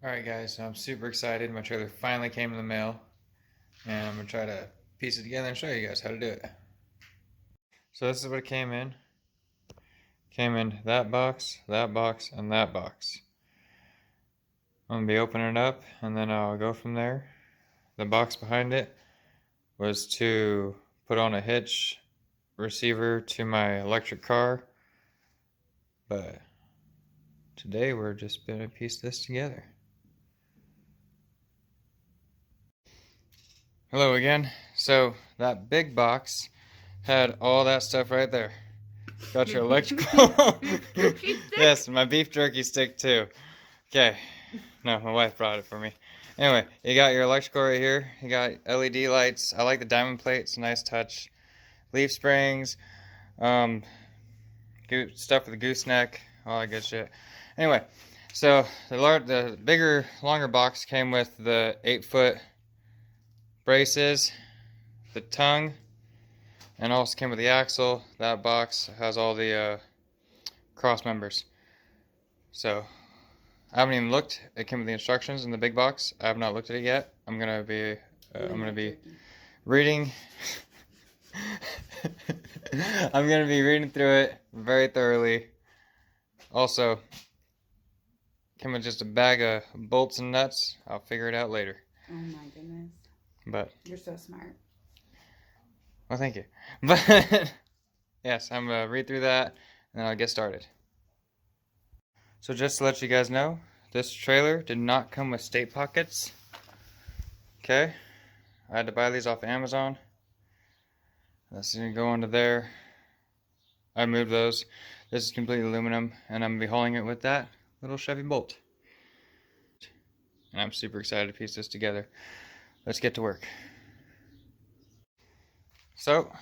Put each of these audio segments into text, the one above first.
Alright guys, so I'm super excited. My trailer finally came in the mail. And I'm going to try to piece it together and show you guys how to do it. So this is what it came in. Came in that box, and that box. I'm going to be opening it up and then I'll go from there. The box behind it was to put on a hitch receiver to my electric car. But today we're just going to piece this together. Hello again. So that big box had all that stuff right there. Got your electrical. Yes, my beef jerky stick too. Okay. No, my wife brought it for me. Anyway, you got your electrical right here. You got LED lights. I like the diamond plate. It's a nice touch. Leaf springs. Stuff with the gooseneck. All that good shit. Anyway, so the bigger, longer box came with the 8-foot braces, the tongue, and also came with the axle. That box has all the cross members. So I haven't even looked. It came with the instructions in the big box. I have not looked at it yet. I'm gonna be reading. I'm gonna be reading through it very thoroughly. Also, came with just a bag of bolts and nuts. I'll figure it out later. Oh my goodness. But you're so smart. Well, thank you. But yes, I'm gonna read through that and then I'll get started. So just to let you guys know, this trailer did not come with state pockets. Okay, I had to buy these off Amazon. That's gonna go into there. I moved those. This is completely aluminum, and I'm gonna be hauling it with that little Chevy Bolt. And I'm super excited to piece this together. Let's get to work. So,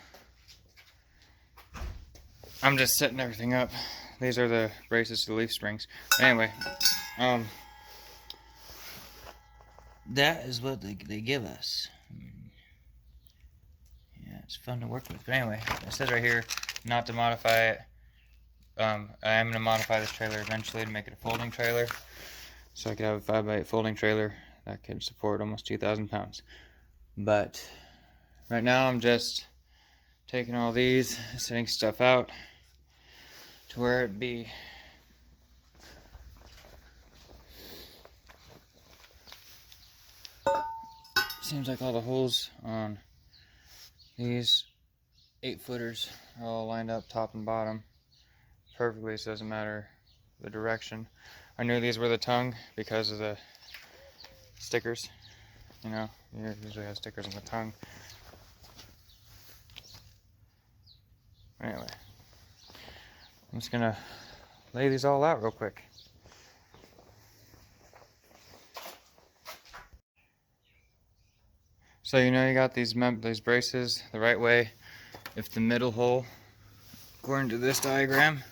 I'm just setting everything up. These are the braces to the leaf springs. Anyway, that is what they give us. Yeah, it's fun to work with. But anyway, it says right here not to modify it. I am going to modify this trailer eventually to make it a folding trailer. So I could have a 5x8 folding trailer that could support almost 2,000 pounds. But right now I'm just taking all these, setting stuff out to where it be seems like all the holes on these 8-footers are all lined up top and bottom perfectly, so it doesn't matter the direction. I knew these were the tongue because of the stickers. You know, you usually have stickers on the tongue. Anyway, I'm just gonna lay these all out real quick. So you know you got these braces the right way. If the middle hole, according to this diagram,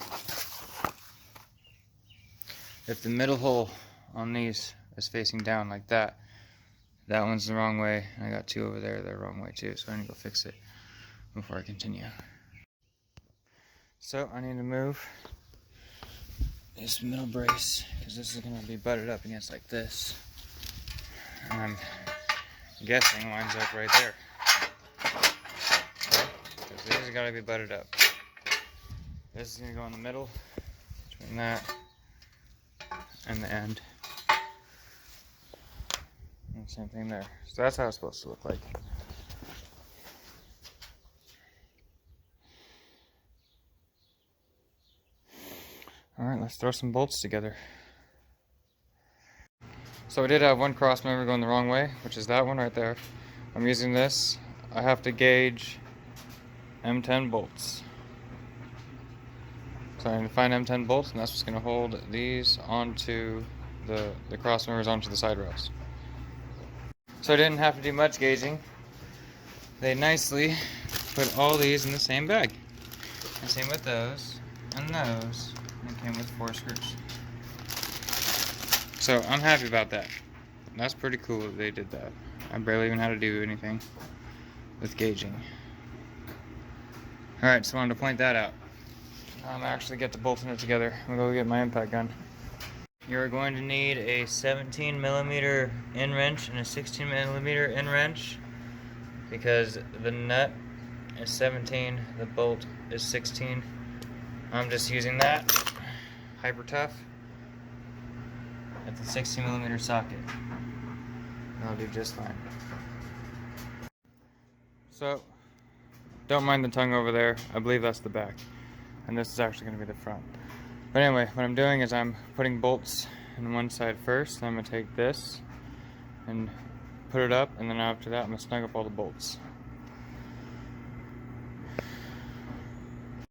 if the middle hole on these is facing down like that, that one's the wrong way. I got two over there, they're the wrong way too, so I need to go fix it before I continue. So I need to move this middle brace because this is going to be butted up against like this. And I'm guessing lines up right there. Okay? Because these have got to be butted up. This is going to go in the middle between that and the end. And same thing there. So that's how it's supposed to look like. Alright, let's throw some bolts together. So I did have one cross member going the wrong way, which is that one right there. I'm using this. I have to gauge M10 bolts. So I need to find M10 bolts, and that's what's going to hold these onto the cross members onto the side rails. So I didn't have to do much gauging. They nicely put all these in the same bag. And same with those and those. And it came with 4 screws. So I'm happy about that. That's pretty cool that they did that. I barely even had to do anything with gauging. Alright, so I wanted to point that out. I'm actually get the bolting it together. I'm gonna go get my impact gun. You're going to need a 17 millimeter end wrench and a 16 millimeter end wrench because the nut is 17, the bolt is 16. I'm just using that Hyper Tough at the 16 millimeter socket. That'll do just fine. So, don't mind the tongue over there. I believe that's the back. And this is actually going to be the front. But anyway, what I'm doing is I'm putting bolts in one side first. Then I'm going to take this and put it up. And then after that, I'm going to snug up all the bolts.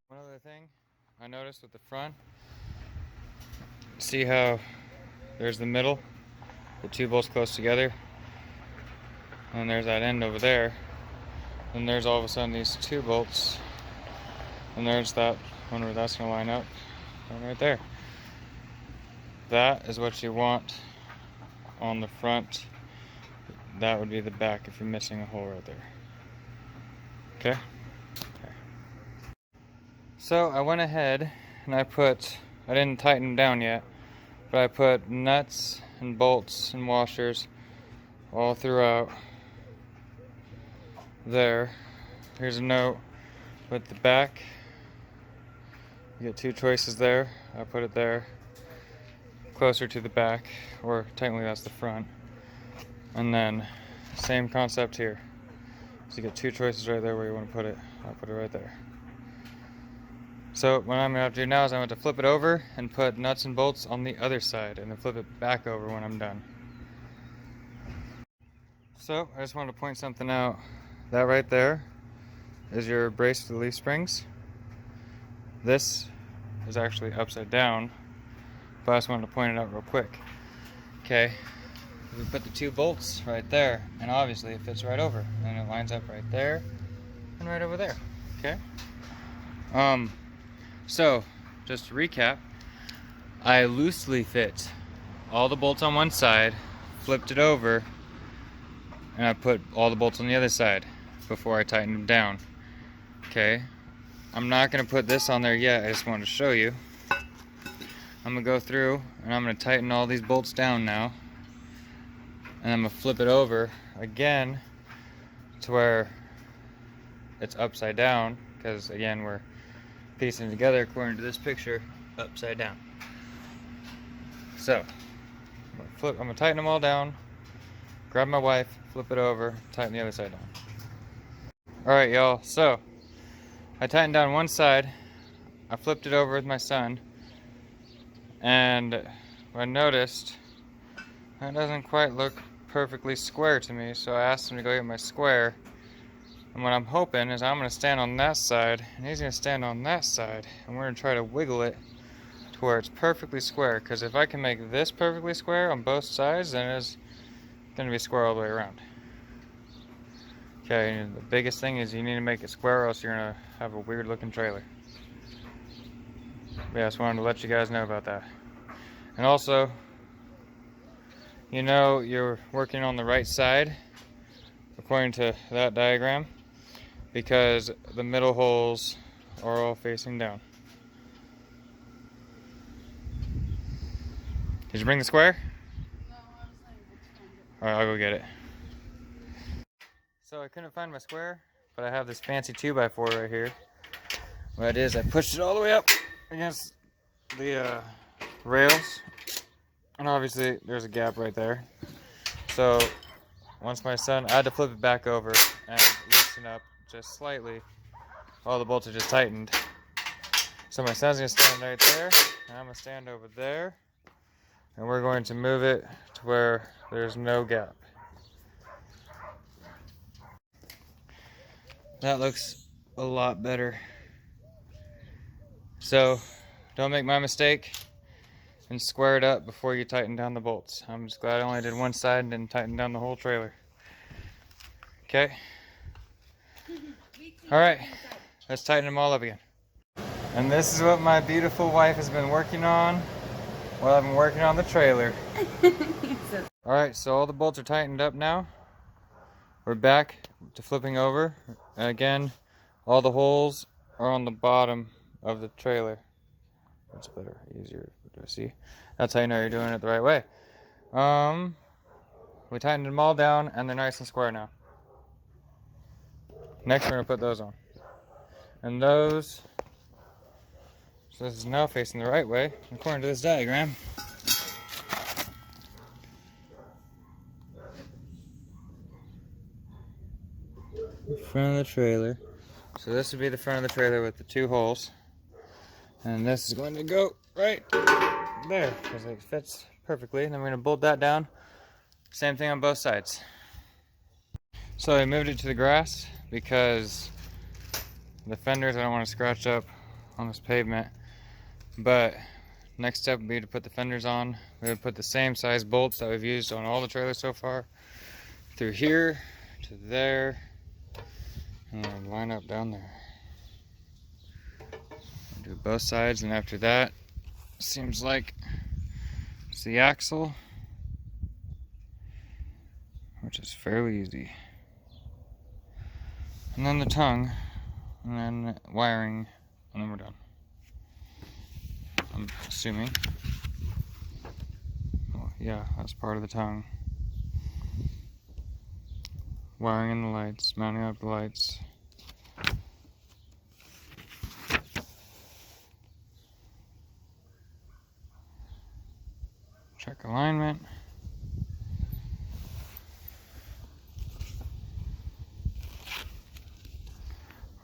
One other thing I noticed with the front. See how there's the middle? The two bolts close together. And there's that end over there. And there's all of a sudden these two bolts. And there's that one where that's going to line up. Right there. That is what you want on the front. That would be the back if you're missing a hole right there. Okay? So I went ahead and I didn't tighten them down yet, but I put nuts and bolts and washers all throughout there. Here's a note with the back. You get two choices there. I put it there, closer to the back, or technically that's the front. And then, same concept here. So you get two choices right there where you want to put it. I'll put it right there. So what I'm going to have to do now is I'm going to flip it over and put nuts and bolts on the other side, and then flip it back over when I'm done. So I just wanted to point something out. That right there is your brace leaf springs. This is actually upside down, but I just wanted to point it out real quick. Okay, we put the two bolts right there, and obviously it fits right over, and it lines up right there and right over there. Okay. So just to recap, I loosely fit all the bolts on one side, flipped it over, and I put all the bolts on the other side before I tightened them down. Okay. I'm not going to put this on there yet, I just wanted to show you. I'm going to go through and I'm going to tighten all these bolts down now. And I'm going to flip it over again to where it's upside down, because again we're piecing it together according to this picture upside down. So I'm going to tighten them all down, grab my wife, flip it over, tighten the other side down. Alright y'all, so I tightened down one side, I flipped it over with my son, and what I noticed, it doesn't quite look perfectly square to me, so I asked him to go get my square. And what I'm hoping is I'm going to stand on that side, and he's going to stand on that side, and we're going to try to wiggle it to where it's perfectly square, because if I can make this perfectly square on both sides, then it's going to be square all the way around. Okay, and the biggest thing is you need to make it square or else you're going to have a weird looking trailer. But yeah, I just wanted to let you guys know about that. And also, you know you're working on the right side according to that diagram, because the middle holes are all facing down. Did you bring the square? No, I was not able to find it. Alright, I'll go get it. So I couldn't find my square, but I have this fancy 2x4 right here. What it is, I pushed it all the way up against the rails, and obviously there's a gap right there. So once I had to flip it back over and loosen up just slightly. All the bolts are just tightened. So my son's gonna stand right there, and I'm gonna stand over there, and we're going to move it to where there's no gap. That looks a lot better. So don't make my mistake and square it up before you tighten down the bolts. I'm just glad I only did one side and didn't tighten down the whole trailer. Okay. Alright, let's tighten them all up again. And this is what my beautiful wife has been working on while I've been working on the trailer. Alright, so all the bolts are tightened up now. We're back to flipping over. And again, all the holes are on the bottom of the trailer. That's better, easier to see. That's how you know you're doing it the right way. We tightened them all down and they're nice and square now. Next we're gonna put those on. And those, so this is now facing the right way, according to this diagram. The front of the trailer. So this would be the front of the trailer with the 2 holes. And this is going to go right there, because it fits perfectly. And then we're gonna bolt that down. Same thing on both sides. So I moved it to the grass because the fenders I don't want to scratch up on this pavement. But next step would be to put the fenders on. We would put the same size bolts that we've used on all the trailers so far through here to there and line up down there. Do both sides, and after that, seems like it's the axle, which is fairly easy. And then the tongue, and then wiring, and then we're done. I'm assuming. Well, yeah, that's part of the tongue. Wiring in the lights, mounting up the lights. Check alignment.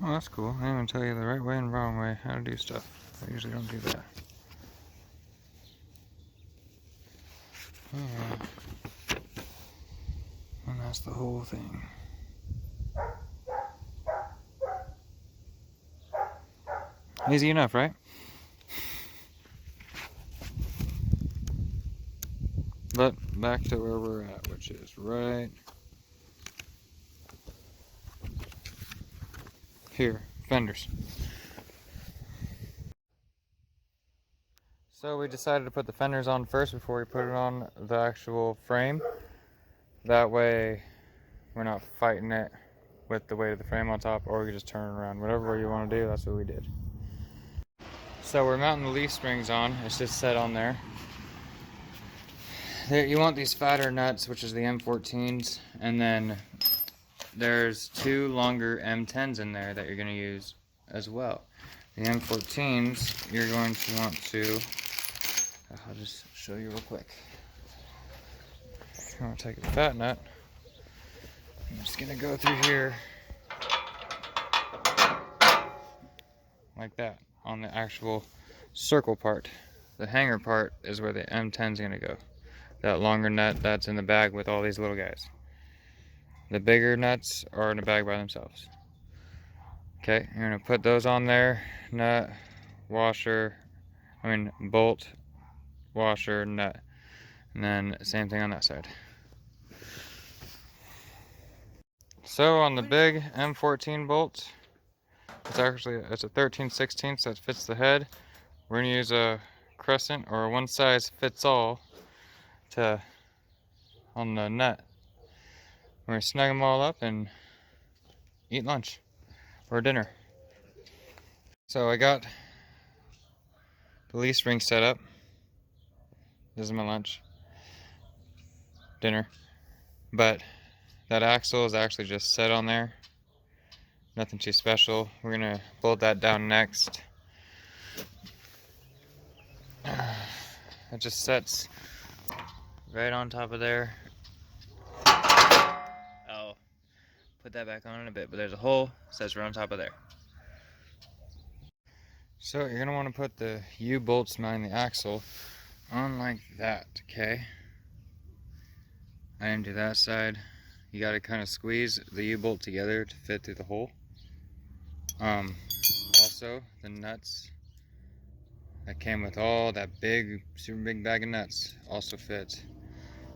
Oh, that's cool. I even tell you the right way and wrong way how to do stuff. I usually don't do that. Yeah. And that's the whole thing. Easy enough, right? But back to where we're at, which is right here, fenders. So we decided to put the fenders on first before we put it on the actual frame. That way we're not fighting it with the weight of the frame on top, or we can just turn it around. Whatever you want to do, that's what we did. So we're mounting the leaf springs on. It's just set on there. You want these fatter nuts, which is the M14s, and then there's 2 longer M10s in there that you're going to use as well. The M14s, you're going to want to, I'll just show you real quick. I'm going to take a fat nut. I'm just going to go through here like that on the actual circle part. The hanger part is where the M10 is going to go. That longer nut that's in the bag with all these little guys. The bigger nuts are in the bag by themselves. Okay, you're going to put those on there. Nut, washer, bolt, washer, nut. And then same thing on that side. So on the big M14 bolt, it's a 13/16, so it fits the head. We're going to use a crescent or a one size fits all on the nut. We're going to snug them all up and eat lunch or dinner. So I got the leaf spring set up. This is my lunch, dinner. But that axle is actually just set on there. Nothing too special. We're gonna bolt that down next. It just sets right on top of there. I'll put that back on in a bit, but there's a hole, sets right on top of there. So you're gonna want to put the U-bolts mounting the axle on like that, okay? I didn't do that side. You gotta kind of squeeze the U-bolt together to fit through the hole. Also, the nuts that came with all that big, super big bag of nuts also fit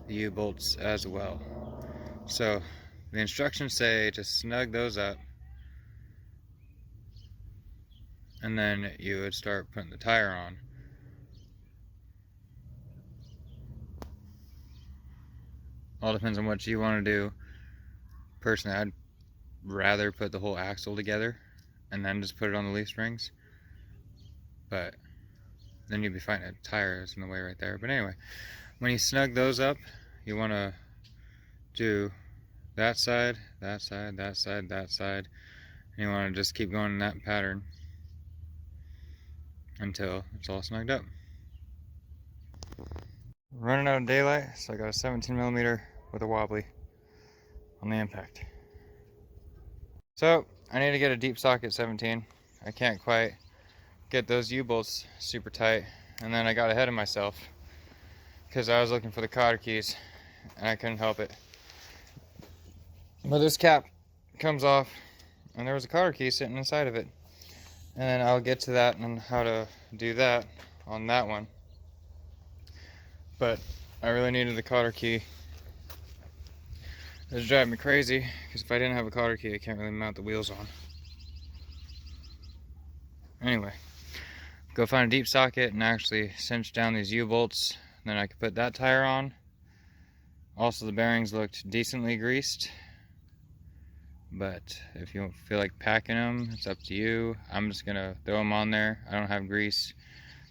the U-bolts as well. So the instructions say to snug those up, and then you would start putting the tire on. All depends on what you want to do. Personally, I'd rather put the whole axle together and then just put it on the leaf springs. But then you'd be fine. A tire is in the way right there. But anyway, when you snug those up, you want to do that side, that side, that side, that side. And you want to just keep going in that pattern until it's all snugged up. Running out of daylight, so I got a 17mm with a wobbly on the impact. So I need to get a deep socket 17. I can't quite get those U-bolts super tight, and then I got ahead of myself because I was looking for the cotter keys and I couldn't help it. But this cap comes off and there was a cotter key sitting inside of it, and then I'll get to that and how to do that on that one. But I really needed the cotter key. It was driving me crazy because if I didn't have a cotter key, I can't really mount the wheels on. Anyway, go find a deep socket and actually cinch down these U-bolts. Then I could put that tire on. Also, the bearings looked decently greased, but if you don't feel like packing them, it's up to you. I'm just gonna throw them on there. I don't have grease.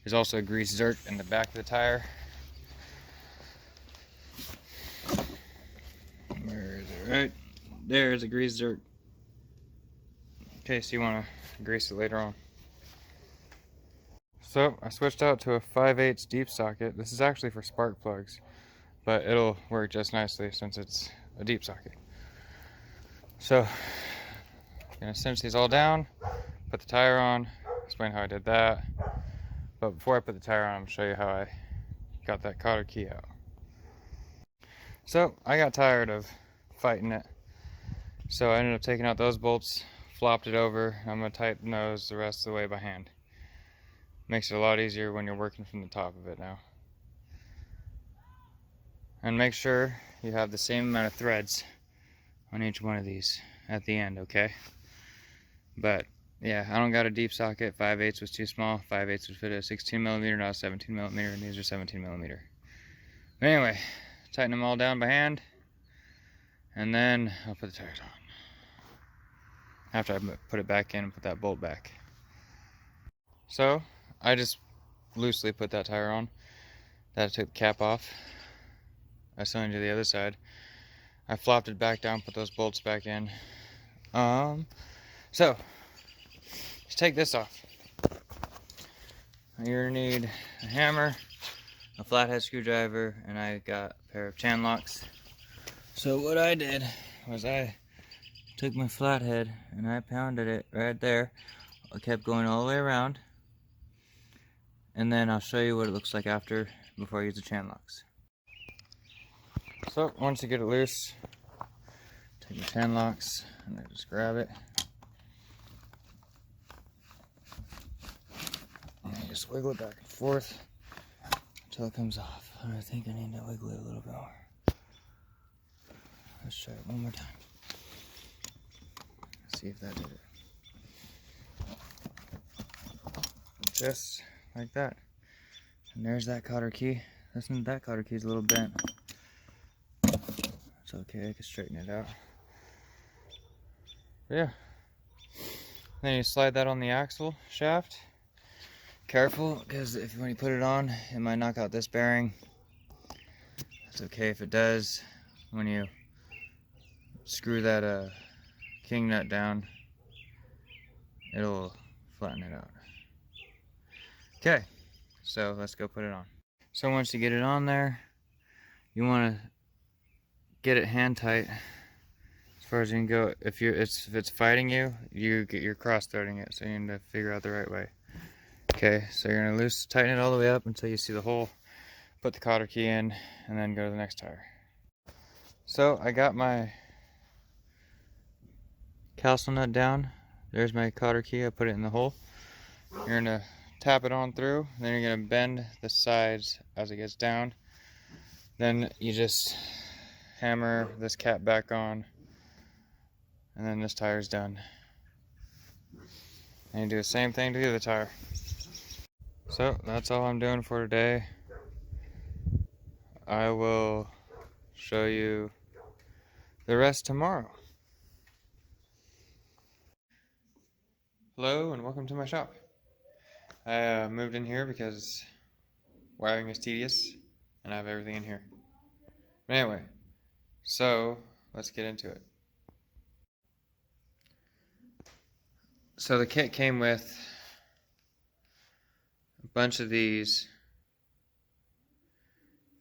There's also a grease zerk in the back of the tire. Where is it? Right there's a grease zerk in case you want to grease it later on. So I switched out to a 5/8 deep socket. This is actually for spark plugs, but it'll work just nicely since it's a deep socket. So I'm gonna cinch these all down, put the tire on, explain how I did that. But before I put the tire on, I'm gonna show you how I got that cotter key out. So I got tired of fighting it, so I ended up taking out those bolts, flopped it over. I'm gonna tighten those the rest of the way by hand. Makes it a lot easier when you're working from the top of it now. And make sure you have the same amount of threads on each one of these at the end, okay? But yeah, I don't got a deep socket. 5/8 was too small. 5/8 would fit a 16mm, not a 17mm, and these are 17mm. But anyway, tighten them all down by hand, and then I'll put the tires on after I put it back in and put that bolt back. So I just loosely put that tire on. That I took the cap off. I cylinder to the other side. I flopped it back down, put those bolts back in. So let's take this off. You're gonna need a hammer, a flathead screwdriver, and I got a pair of chan locks. So what I did was I took my flathead and I pounded it right there. I kept going all the way around, and then I'll show you what it looks like after, before I use the chan locks. So once you get it loose, take the chan locks and then just grab it. And you just wiggle it back and forth until it comes off. I think I need to wiggle it a little bit more. Let's try it one more time. Let's see if that did it. Just like that. And there's that cotter key. Listen, that cotter key's a little bent. It's okay, I can straighten it out. But yeah. Then you slide that on the axle shaft. Careful, because when you put it on, it might knock out this bearing. It's okay if it does. When you screw that king nut down, it'll flatten it out. Okay, so let's go put it on. So once you get it on there, you want to get it hand tight as far as you can go. If it's fighting you, you're cross threading it, so you need to figure out the right way. Okay, so you're gonna tighten it all the way up until you see the hole. Put the cotter key in, and then go to the next tire. So I got my calcium nut down. There's my cotter key. I put it in the hole. You're gonna tap it on through, then you're gonna bend the sides as it gets down. Then you just hammer this cap back on, and then this tire's done. And you do the same thing to the other tire. So that's all I'm doing for today. I will show you the rest tomorrow. Hello and welcome to my shop. I moved in here because wiring is tedious, and I have everything in here. But anyway, so let's get into it. So the kit came with a bunch of these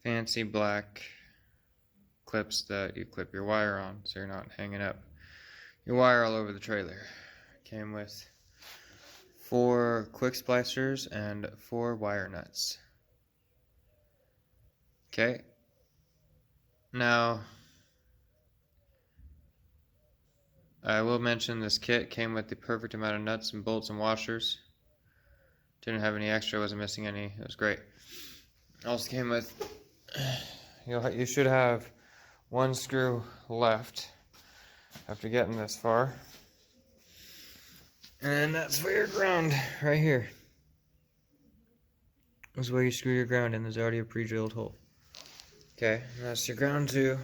fancy black clips that you clip your wire on so you're not hanging up your wire all over the trailer. Came with 4 quick splicers and 4 wire nuts. Okay. Now, I will mention this kit came with the perfect amount of nuts and bolts and washers. Didn't have any extra, wasn't missing any. It was great. Also came with, you should have 1 screw left after getting this far. And that's for your ground right here. This is where you screw your ground in. There's already a pre-drilled hole. Okay, and that's your ground to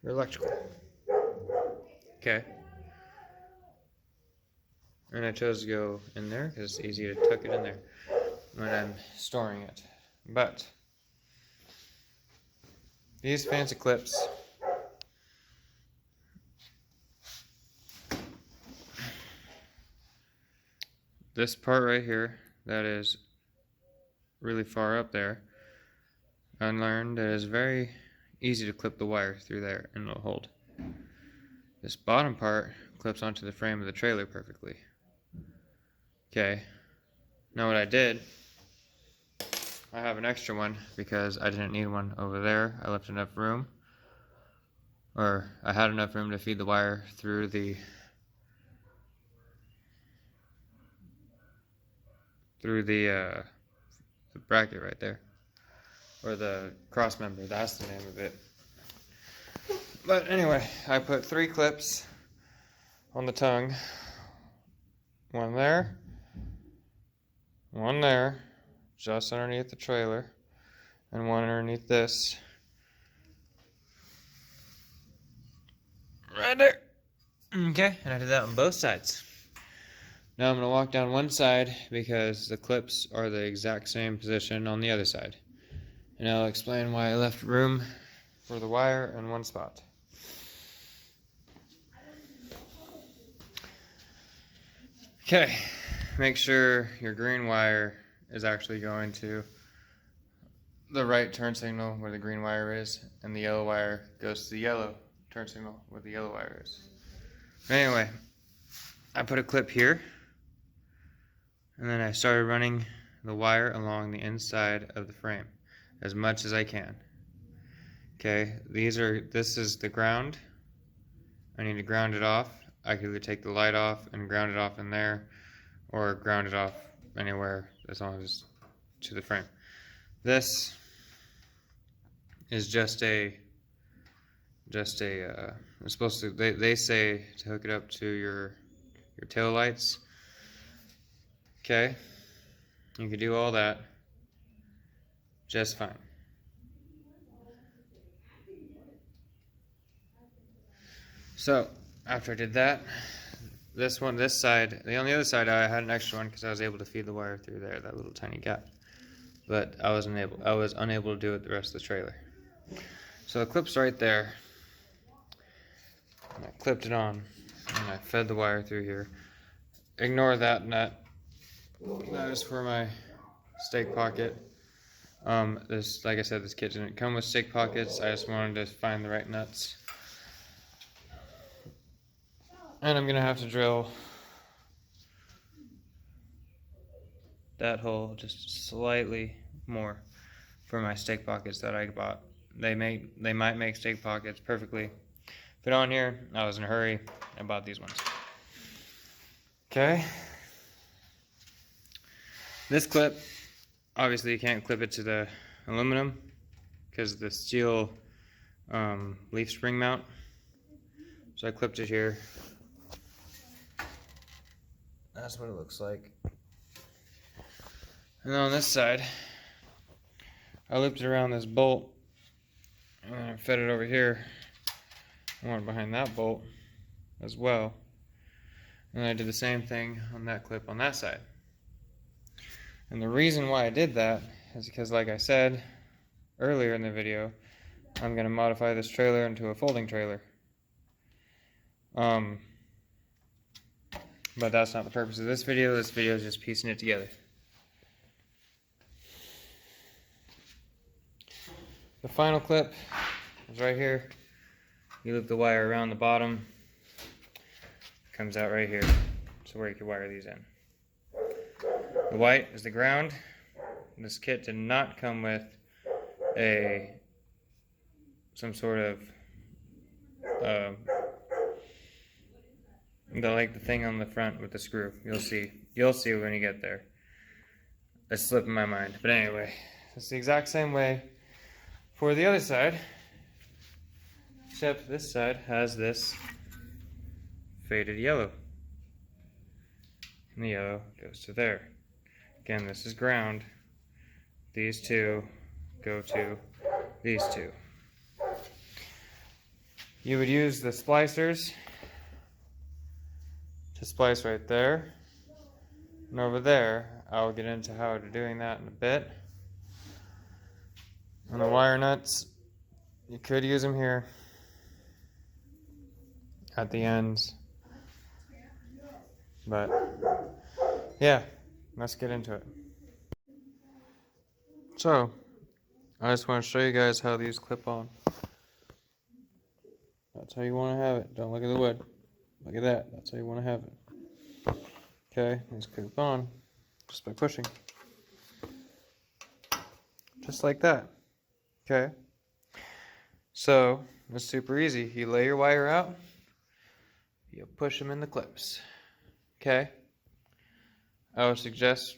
your electrical. Okay. And I chose to go in there because it's easy to tuck it in there when I'm storing it. But these fancy clips this part right here that is really far up there, I learned that it's very easy to clip the wire through there and it'll hold. This bottom part clips onto the frame of the trailer perfectly. Okay, now what I did, I have an extra one because I didn't need one over there. I left enough room, or I had enough room to feed the wire through the bracket right there, or the cross member, that's the name of it. But anyway, I put 3 clips on the tongue, 1 there, 1 there, just underneath the trailer, and 1 underneath this, right there. Okay, and I did that on both sides. Now I'm going to walk down one side because the clips are the exact same position on the other side. And I'll explain why I left room for the wire in one spot. Okay, make sure your green wire is actually going to the right turn signal where the green wire is, and the yellow wire goes to the yellow turn signal where the yellow wire is. Anyway, I put a clip here. And then I started running the wire along the inside of the frame as much as I can. Okay, this is the ground. I need to ground it off. I could either take the light off and ground it off in there, or ground it off anywhere as long as it's to the frame. This is just a it's supposed to, they say to hook it up to your tail lights. Okay, you can do all that just fine. So after I did that, this side, on the other side I had an extra one because I was able to feed the wire through there, that little tiny gap. But I was unable to do it the rest of the trailer. So the clip's right there. And I clipped it on and I fed the wire through here. Ignore that nut. That is for my stake pocket. Like I said, this kit didn't come with stake pockets. I just wanted to find the right nuts. And I'm gonna have to drill that hole just slightly more for my stake pockets that I bought. They might make stake pockets perfectly fit on here. I was in a hurry. I bought these ones. Okay. This clip, obviously you can't clip it to the aluminum because of the steel leaf spring mount. So I clipped it here. That's what it looks like. And then on this side, I looped it around this bolt and I fed it over here. I went behind that bolt as well. And I did the same thing on that clip on that side. And the reason why I did that is because, like I said earlier in the video, I'm going to modify this trailer into a folding trailer. But that's not the purpose of this video. This video is just piecing it together. The final clip is right here. You loop the wire around the bottom. Comes out right here. So where you can wire these in. The white is the ground. This kit did not come with some sort of the thing on the front with the screw. You'll see when you get there. It's slipping my mind. But anyway, it's the exact same way for the other side, except this side has this faded yellow. And the yellow goes to there. Again, this is ground. These two go to these two. You would use the splicers to splice right there. And over there, I'll get into how to doing that in a bit. And the wire nuts, you could use them here at the ends. But yeah, let's get into it. So, I just want to show you guys how these clip on. That's how you want to have it. Don't look at the wood. Look at that. That's how you want to have it. Okay, these clip on just by pushing. Just like that. Okay. So, it's super easy. You lay your wire out. You push them in the clips. Okay. I would suggest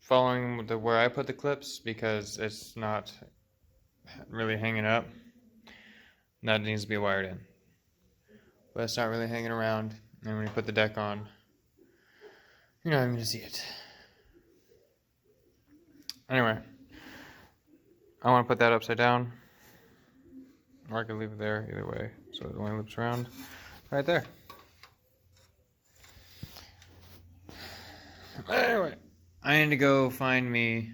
following where I put the clips because it's not really hanging up. That needs to be wired in. But it's not really hanging around. And when you put the deck on, you're not even going to see it. Anyway, I want to put that upside down. Or I can leave it there, either way. So it only loops around right there. Anyway, I need to go find me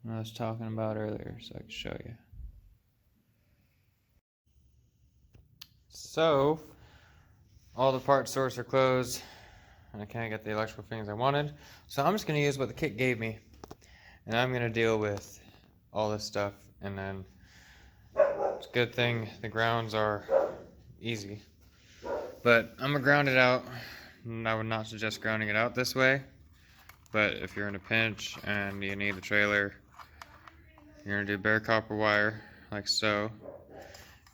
what I was talking about earlier so I can show you. So, all the part stores are closed and I can't get the electrical things I wanted. So I'm just going to use what the kit gave me. And I'm going to deal with all this stuff. And then, it's a good thing the grounds are easy. But I'm going to ground it out. And I would not suggest grounding it out this way. But if you're in a pinch and you need the trailer, you're going to do bare copper wire, like so.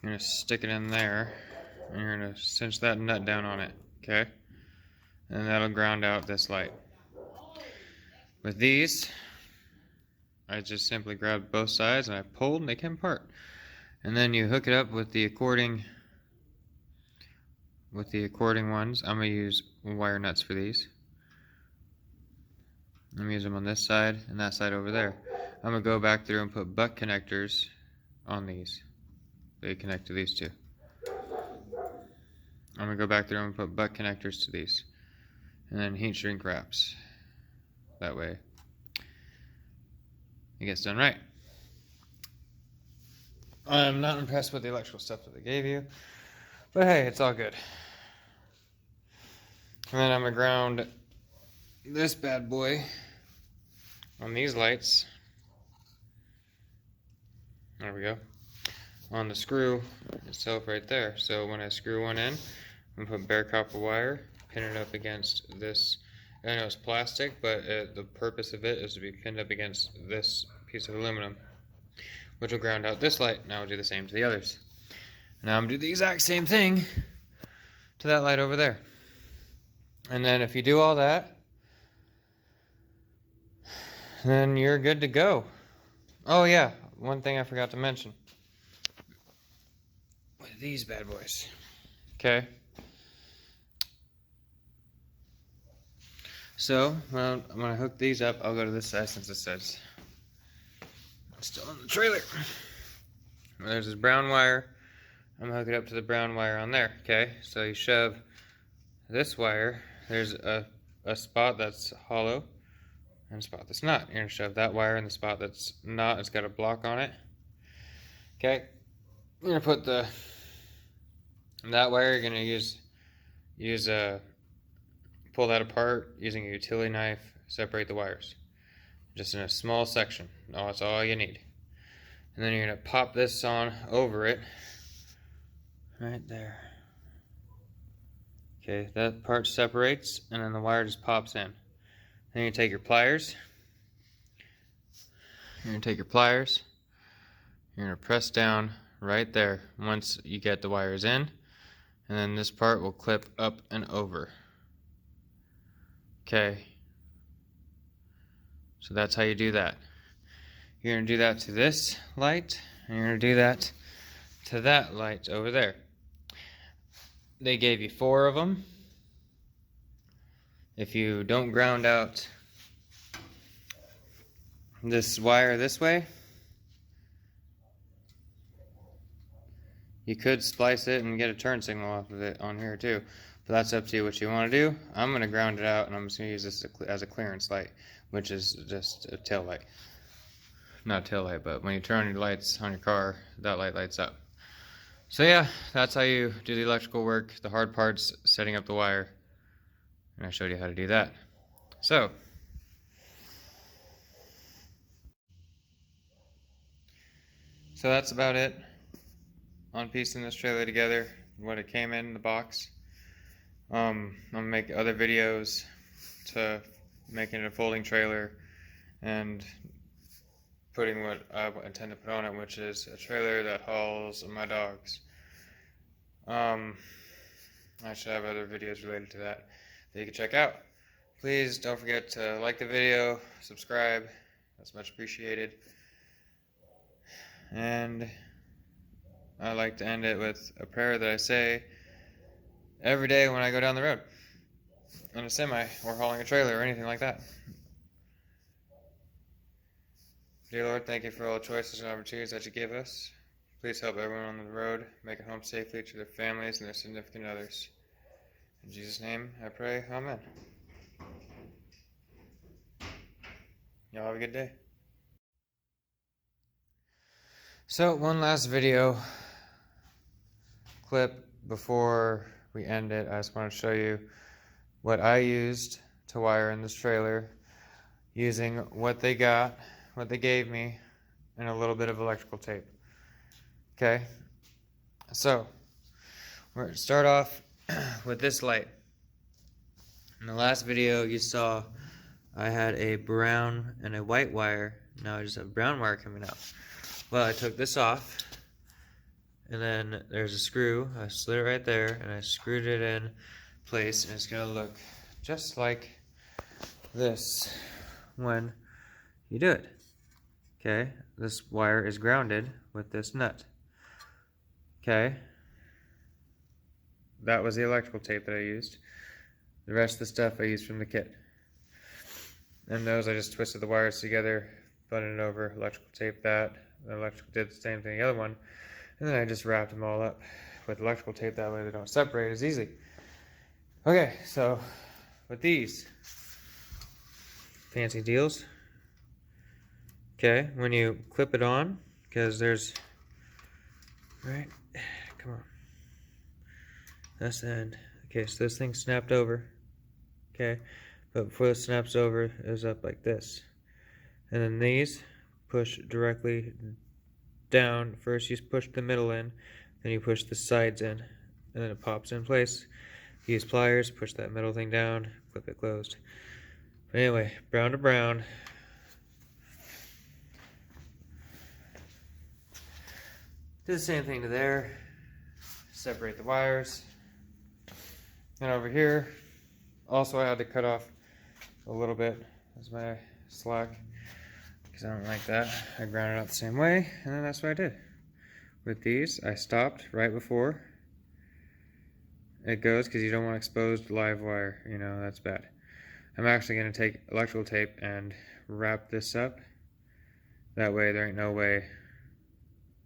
You're going to stick it in there. And you're going to cinch that nut down on it. Okay? And that'll ground out this light. With these, I just simply grabbed both sides and I pulled and they came apart. And then you hook it up with the according ones. I'm going to use wire nuts for these. I'm going to use them on this side and that side over there. I'm going to go back through and put butt connectors on these. They connect to these two. I'm going to go back through and put butt connectors to these. And then heat shrink wraps. That way it gets done right. I'm not impressed with the electrical stuff that they gave you. But hey, it's all good. And then I'm going to ground this bad boy on these lights. There we go. On the screw itself right there. So when I screw one in, I'm going to put bare copper wire, pin it up against this. I know it's plastic, but the purpose of it is to be pinned up against this piece of aluminum, which will ground out this light. Now I'll do the same to the others. Now I'm going to do the exact same thing to that light over there. And then if you do all that, then you're good to go. Oh yeah, one thing I forgot to mention. With these bad boys. Okay. So, well, when I hook these up, I'll go to this side since it says it's still in the trailer. Well, there's this brown wire. I'm gonna hook it up to the brown wire on there. Okay, so you shove this wire. There's a a spot that's hollow and a spot that's not. You're going to shove that wire in the spot that's not. It's got a block on it. Okay. You're going to put that wire, you're going to pull that apart using a utility knife, separate the wires. Just in a small section. That's all you need. And then you're going to pop this on over it. Right there. Okay, that part separates and then the wire just pops in. Then you take your pliers. You're going to take your pliers. You're going to press down right there once you get the wires in. And then this part will clip up and over. Okay. So that's how you do that. You're going to do that to this light, and you're going to do that to that light over there. They gave you 4 of them. If you don't ground out this wire this way, you could splice it and get a turn signal off of it on here too. But that's up to you what you want to do. I'm going to ground it out, and I'm just going to use this as a clearance light, which is just a tail light. Not tail light, but when you turn on your lights on your car, that light lights up. So yeah, that's how you do the electrical work. The hard part's setting up the wire, and I showed you how to do that. So that's about it on piecing this trailer together, what it came in the box. I'm gonna make other videos to making it a folding trailer and putting what I intend to put on it, which is a trailer that hauls my dogs. I should have other videos related to that you can check out. Please don't forget to like the video, subscribe, that's much appreciated. And I like to end it with a prayer that I say every day when I go down the road in a semi or hauling a trailer or anything like that. Dear Lord, thank you for all the choices and opportunities that you give us. Please help everyone on the road make it home safely to their families and their significant others. In Jesus' name I pray, amen. Y'all have a good day. So one last video clip before we end it. I just want to show you what I used to wire in this trailer using what they gave me, and a little bit of electrical tape. Okay, so we're going to start off with this light. In the last video you saw I had a brown and a white wire. Now I just have brown wire coming out. Well, I took this off, and then there's a screw. I slid it right there, and I screwed it in place, and it's going to look just like this when you do it. Okay, this wire is grounded with this nut. Okay, that was the electrical tape that I used. The rest of the stuff I used from the kit. And those I just twisted the wires together, buttoned it over, electrical tape that. The electrical did the same thing the other one. And then I just wrapped them all up with electrical tape, that way they don't separate as easily. Okay, so with these fancy deals, okay, when you clip it on, because there's, right, come on, that's the end. Okay, so this thing snapped over, okay, but before it snaps over, it was up like this. And then these push directly down. First you push the middle in, then you push the sides in, and then it pops in place. Use pliers, push that middle thing down, clip it closed. But anyway, brown to brown. Do the same thing to there. Separate the wires. And over here, also I had to cut off a little bit as my slack, because I don't like that. I ground it out the same way, and then that's what I did. With these, I stopped right before it goes, because you don't want exposed live wire, you know, that's bad. I'm actually going to take electrical tape and wrap this up. That way there ain't no way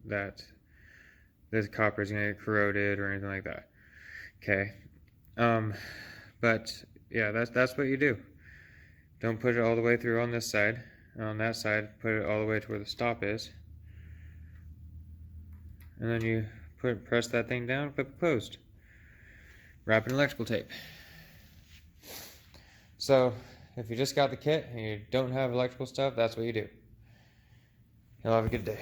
that this copper is going to get corroded or anything like that. Okay. But yeah, that's what you do. Don't put it all the way through on this side. On that side, put it all the way to where the stop is. And then you press that thing down, clip it closed. Wrap it in electrical tape. So, if you just got the kit and you don't have electrical stuff, that's what you do. You'll have a good day.